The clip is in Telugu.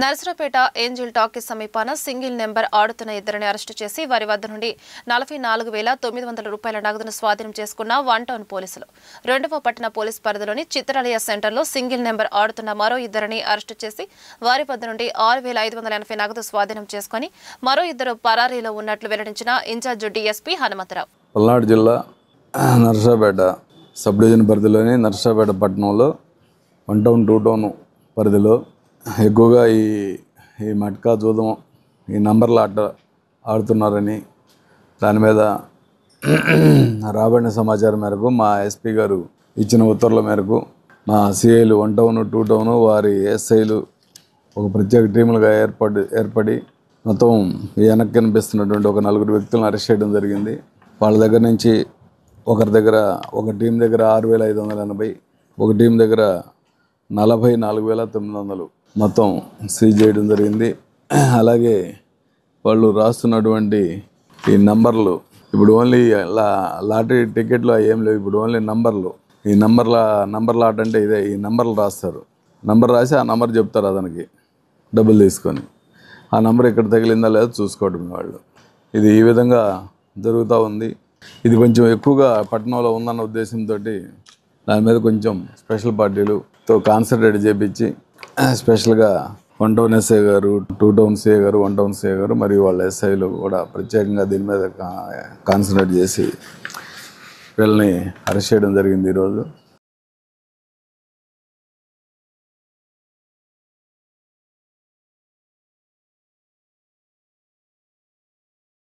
నర్సరావుపేట ఏంజల్ టాకీస్ సమీపాన సింగిల్ నెంబర్ ఆడుతున్న ఇద్దరిని అరెస్టు చేసి వారి వద్ద నుండి 44,900 రూపాయల నగదును స్వాధీనం చేసుకున్న వన్ టౌన్ పోలీసులు. రెండవ పట్టణ పోలీస్ పరిధిలోని చిత్రాలయ సెంటర్లో సింగిల్ నెంబర్ ఆడుతున్న మరో ఇద్దరిని అరెస్టు చేసి వారి వద్ద నుండి 6,580 నగదు స్వాధీనం చేసుకుని మరో ఇద్దరు పరారీలో ఉన్నట్లు వెల్లడించిన ఇన్ఛార్జ్ డీఎస్పీ హనుమంతరావు. పల్నాడు జిల్లా నర్సరావుపేట సబ్ డివిజన్ పరిధిలోని నర్సరావుపేట పట్టణంలో వన్ టౌన్ టూ టౌన్ పరిధిలో ఎక్కువగా ఈ మట్కా జూదం ఈ నంబర్ల ఆట ఆడుతున్నారని దాని మీద రాబడిన సమాచారం మేరకు మా ఎస్పీ గారు ఇచ్చిన ఉత్తర్వుల మేరకు మా సిఐలు వన్ టౌన్ టూ టౌన్ వారి ఎస్ఐలు ఒక ప్రత్యేక టీములుగా ఏర్పడి మొత్తం వెనక్కి కనిపిస్తున్నటువంటి ఒక 4 వ్యక్తులను అరెస్ట్ చేయడం జరిగింది. వాళ్ళ దగ్గర నుంచి ఒక టీం దగ్గర 6,580, ఒక టీం దగ్గర 44,900 మొత్తం సీజ్ చేయడం జరిగింది. అలాగే వాళ్ళు రాస్తున్నటువంటి ఈ నంబర్లు ఇప్పుడు ఓన్లీ లాటరీ టికెట్లు ఏం లేవు. ఇప్పుడు ఓన్లీ నంబర్లు. ఈ నంబర్ల ఆట అంటే ఇదే. ఈ నంబర్లు రాస్తారు. నంబర్ రాసి ఆ నంబర్ చెప్తారు అతనికి డబ్బులు తీసుకొని. ఆ నంబర్ ఇక్కడ తగిలిందా లేదా చూసుకోవడం వాళ్ళు. ఇది ఈ విధంగా జరుగుతూ ఉంది. ఇది కొంచెం ఎక్కువగా పట్టణంలో ఉందన్న ఉద్దేశంతో దాని మీద కొంచెం స్పెషల్ పార్టీలతో కాన్సన్ట్రేట్ చేయించి స్పెషల్గా వన్ టౌన్ ఎస్ఐ గారు, టూ టౌన్ సిఐ గారు, వన్ టౌన్ సిఐ గారు మరియు వాళ్ళ ఎస్ఐలు కూడా ప్రత్యేకంగా దీని మీద కాన్సన్ట్రేట్ చేసి వీళ్ళని అరెస్ట్ చేయడం జరిగింది ఈరోజు.